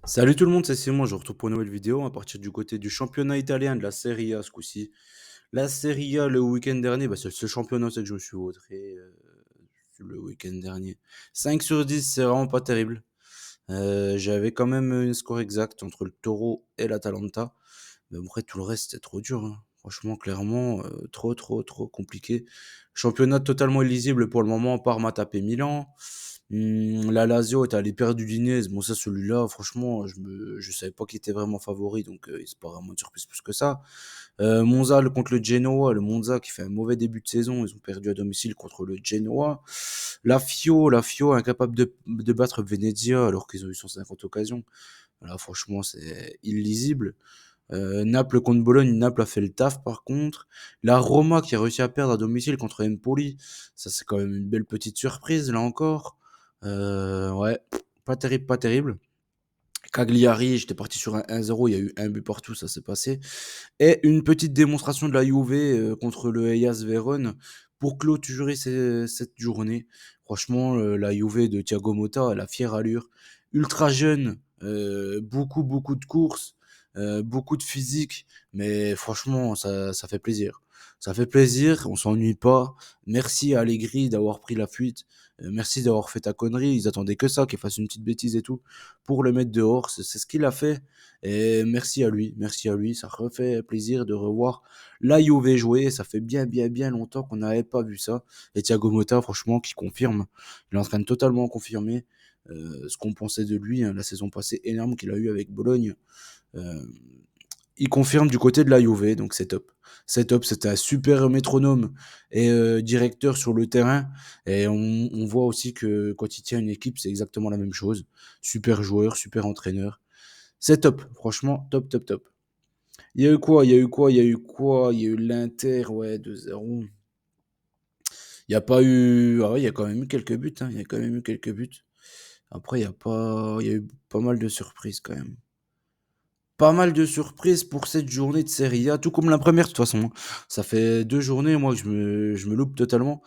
Salut tout le monde, c'est Simon, je vous retrouve pour une nouvelle vidéo à partir du côté du championnat italien de la Serie A ce coup-ci. La Serie A le week-end dernier, c'est le seul championnat c'est que je me suis vautré le week-end dernier. 5 sur 10, c'est vraiment pas terrible. J'avais quand même une score exacte entre le Toro et l'Atalanta. Mais après, tout le reste, c'était trop dur, hein. Franchement, clairement, trop compliqué. Championnat totalement illisible pour le moment. Parma a tapé Milan. La Lazio est allée perdre du d'Udinese. Bon, ça, celui-là, franchement, je savais pas qu'il était vraiment favori, donc c'est pas vraiment une surprise plus que ça. Monza contre le Genoa. Le Monza qui fait un mauvais début de saison. Ils ont perdu à domicile contre le Genoa. La Fio incapable de battre Venezia alors qu'ils ont eu 150 occasions. Là, franchement, c'est illisible. Naples contre Bologne, Naples a fait le taf par contre. La Roma qui a réussi à perdre à domicile contre Empoli, ça c'est quand même une belle petite surprise là encore. Ouais, pas terrible, pas terrible. Cagliari, j'étais parti sur un 1-0, il y a eu un but partout, ça s'est passé. Et une petite démonstration de la Juve contre le Hellas Vérone pour clôturer cette journée. Franchement, la Juve de Thiago Motta, elle a fière allure. Ultra jeune, beaucoup de courses, beaucoup de physique, mais franchement, ça fait plaisir. Ça fait plaisir, on s'ennuie pas. Merci à Allegri d'avoir pris la fuite. Merci d'avoir fait ta connerie. Ils attendaient que ça, qu'il fasse une petite bêtise et tout, pour le mettre dehors. C'est ce qu'il a fait. Et merci à lui, ça refait plaisir de revoir la Juve jouer, ça fait bien longtemps qu'on n'avait pas vu ça. Et Thiago Motta, franchement, qui confirme, il est en train de totalement confirmer ce qu'on pensait de lui, hein, la saison passée énorme qu'il a eu avec Bologne. Euh, il confirme du côté de la Juve, donc c'est top. C'est top, c'était un super métronome et directeur sur le terrain. Et on voit aussi que quand il tient une équipe, c'est exactement la même chose. Super joueur, super entraîneur. C'est top, franchement, top. Il y a eu quoi? Il y a eu quoi? Il y a eu quoi? Il y a eu l'Inter, ouais, 2-0. Il n'y a pas eu. Ah ouais, il y a quand même eu quelques buts, hein. Il y a quand même eu quelques buts. Après, il y a pas. Il y a eu pas mal de surprises quand même. Pas mal de surprises pour cette journée de Serie A, tout comme la première de toute façon, hein. Ça fait 2 journées, moi, que je me loupe totalement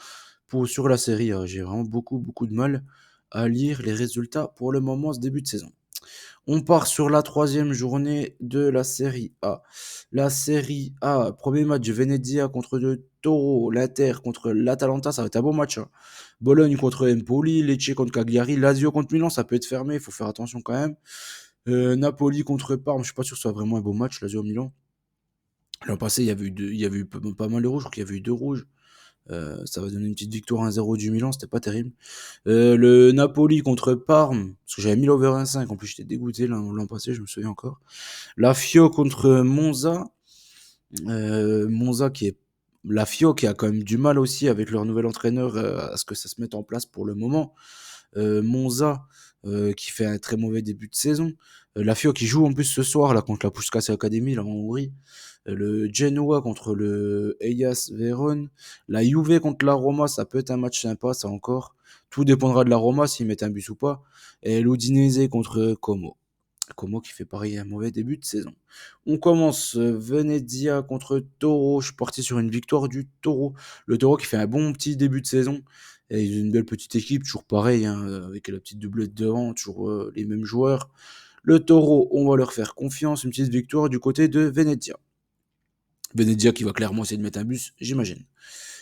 sur la Serie A. J'ai vraiment beaucoup de mal à lire les résultats pour le moment, ce début de saison. On part sur la troisième journée de la Série A. La Série A, premier match, Venezia contre le Toro, l'Inter contre l'Atalanta, ça va être un bon match, hein. Bologne contre Empoli, Lecce contre Cagliari, Lazio contre Milan, ça peut être fermé, il faut faire attention quand même. Napoli contre Parme, je suis pas sûr que ce soit vraiment un beau match, Lazio-Milan. L'an passé, il y avait eu pas mal de rouges, je crois qu'il y avait eu deux rouges. Ça va donner une petite victoire 1-0 du Milan, c'était pas terrible. Le Napoli contre Parme, parce que j'avais mis l'over 1,5, en plus j'étais dégoûté l'an passé, je me souviens encore. La Fio contre Monza, Monza qui est la Fio qui a quand même du mal aussi avec leur nouvel entraîneur à ce que ça se mette en place pour le moment. Monza qui fait un très mauvais début de saison. La Fio qui joue en plus ce soir là contre la Puskás Academy là en Hongrie. Le Genoa contre le Hellas Vérone. La Juve contre la Roma, ça peut être un match sympa, ça encore. Tout dépendra de la Roma s'ils mettent un but ou pas. Et l'Udinese contre Como. Como qui fait pareil un mauvais début de saison. On commence Venezia contre Toro. Je suis parti sur une victoire du Toro. Le Toro qui fait un bon petit début de saison. Et ils ont une belle petite équipe, toujours pareil, hein, avec la petite doublette devant, toujours les mêmes joueurs. Le Toro, on va leur faire confiance. Une petite victoire du côté de Venezia. Venezia qui va clairement essayer de mettre un bus, j'imagine.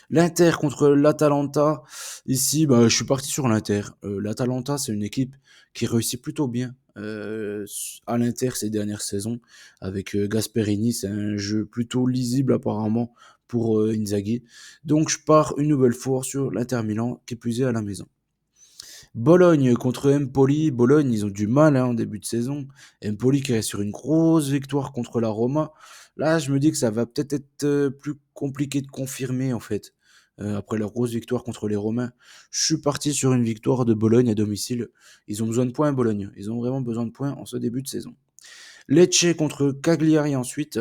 L'Inter contre l'Atalanta. Ici, je suis parti sur l'Inter. L'Atalanta, c'est une équipe qui réussit plutôt bien à l'Inter ces dernières saisons. Avec Gasperini, c'est un jeu plutôt lisible apparemment pour Inzaghi. Donc je pars une nouvelle fois sur l'Inter Milan, qui plus est à la maison. Bologne contre Empoli. Bologne, ils ont du mal hein, en début de saison. Empoli qui reste sur une grosse victoire contre la Roma. Là, je me dis que ça va peut-être être plus compliqué de confirmer en fait. Après leur grosse victoire contre les Romains, je suis parti sur une victoire de Bologne à domicile. Ils ont besoin de points, Bologne. Ils ont vraiment besoin de points en ce début de saison. Lecce contre Cagliari ensuite.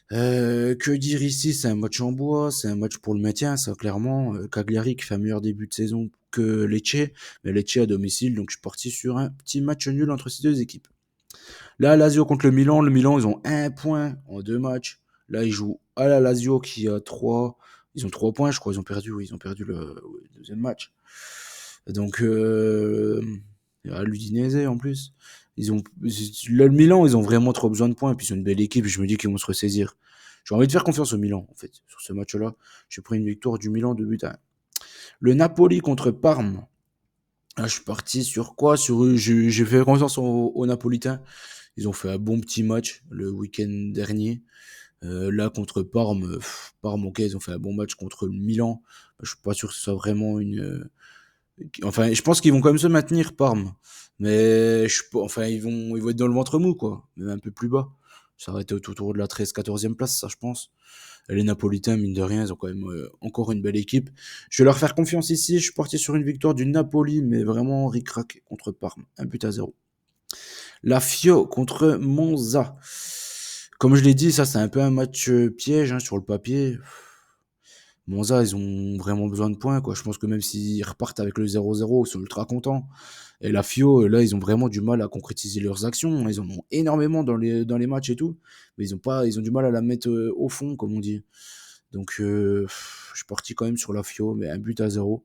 Que dire ici? C'est un match en bois, c'est un match pour le maintien, ça clairement. Cagliari qui fait un meilleur début de saison que Lecce, mais Lecce à domicile, donc je suis parti sur un petit match nul entre ces deux équipes. Là, Lazio contre le Milan, ils ont un point en deux matchs. Là, ils jouent à la Lazio qui a trois. Ils ont 3 points, je crois, ils ont perdu le deuxième match. Donc, l'Udinese en plus. Ils ont, le Milan, ils ont vraiment trop besoin de points. Et puis, ils ont une belle équipe. Je me dis qu'ils vont se ressaisir. J'ai envie de faire confiance au Milan, en fait, sur ce match-là. J'ai pris une victoire du Milan de but à 1. Le Napoli contre Parme. Là, je suis parti sur quoi? J'ai fait confiance aux Napolitains. Ils ont fait un bon petit match le week-end dernier. Là, contre Parme, Parme, ok, ils ont fait un bon match contre le Milan. Je suis pas sûr que ce soit vraiment enfin, je pense qu'ils vont quand même se maintenir, Parme. Mais enfin, ils vont être dans le ventre mou, quoi. Même un peu plus bas. Ça aurait été autour de la 13e, 14e place, ça, je pense. Et les Napolitains, mine de rien, ils ont quand même encore une belle équipe. Je vais leur faire confiance ici. Je suis parti sur une victoire du Napoli, mais vraiment ric-rac contre Parme. 1 but à 0. La Fio contre Monza. Comme je l'ai dit, ça, c'est un peu un match piège, hein, sur le papier. Monza, ils ont vraiment besoin de points, quoi. Je pense que même s'ils repartent avec le 0-0, ils sont ultra contents. Et la Fio, là, ils ont vraiment du mal à concrétiser leurs actions. Ils en ont énormément dans les matchs et tout, mais ils ont du mal à la mettre au fond, comme on dit. Donc, je suis parti quand même sur la Fio, mais 1 but à 0.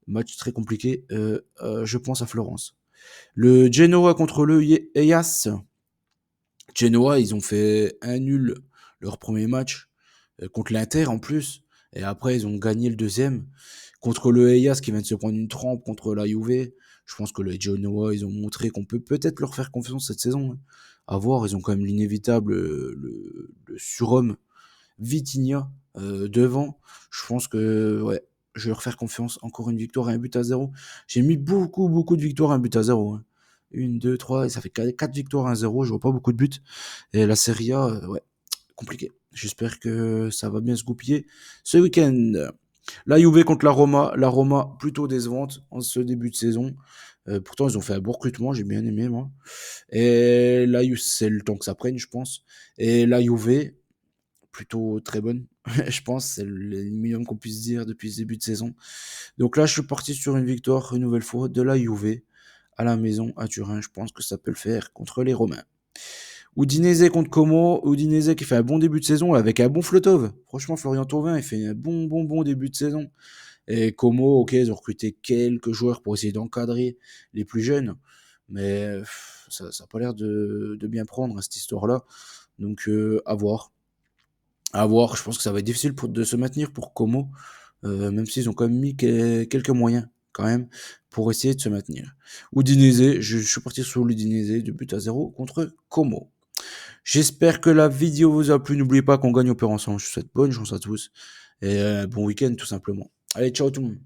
Match très compliqué, je pense à Florence. Le Genoa contre le Eyas. Genoa, ils ont fait un nul leur premier match contre l'Inter en plus. Et après, ils ont gagné le deuxième contre le Hellas qui vient de se prendre une trempe contre la Juve. Je pense que les Genoa, ils ont montré qu'on peut peut-être leur faire confiance cette saison, hein. À voir, ils ont quand même l'inévitable, le surhomme Vitinha devant. Je pense que ouais, je vais leur faire confiance. Encore une victoire à 1 but à 0. J'ai mis beaucoup, beaucoup de victoires à 1 but à 0, hein. Une, deux, trois, et ça fait 4 victoires à 1-0. Je vois pas beaucoup de buts. Et la Serie A, ouais, compliqué. J'espère que ça va bien se goupiller ce week-end. La Juve contre la Roma. La Roma, plutôt décevante en ce début de saison. Pourtant, ils ont fait un bon recrutement, j'ai bien aimé, moi. Et la Juve, c'est le temps que ça prenne, je pense. Et la Juve, plutôt très bonne, je pense. C'est le minimum qu'on puisse dire depuis ce début de saison. Donc là, je suis parti sur une victoire, une nouvelle fois, de la Juve à la maison à Turin. Je pense que ça peut le faire contre les Romains. Udinese contre Como. Udinese qui fait un bon début de saison avec un bon Flotov. Franchement, Florian Thauvin, il fait un bon début de saison. Et Como, ok, ils ont recruté quelques joueurs pour essayer d'encadrer les plus jeunes. Mais ça n'a pas l'air de bien prendre, hein, cette histoire-là. Donc, à voir. À voir. Je pense que ça va être difficile de se maintenir pour Como. Même s'ils ont quand même mis quelques moyens, quand même, pour essayer de se maintenir. Udinese, je suis parti sur l'Udinese, 2 buts à 0 contre Como. J'espère que la vidéo vous a plu. N'oubliez pas qu'on gagne au peur ensemble. Je vous souhaite bonne chance à tous et bon week-end tout simplement. Allez, ciao tout le monde.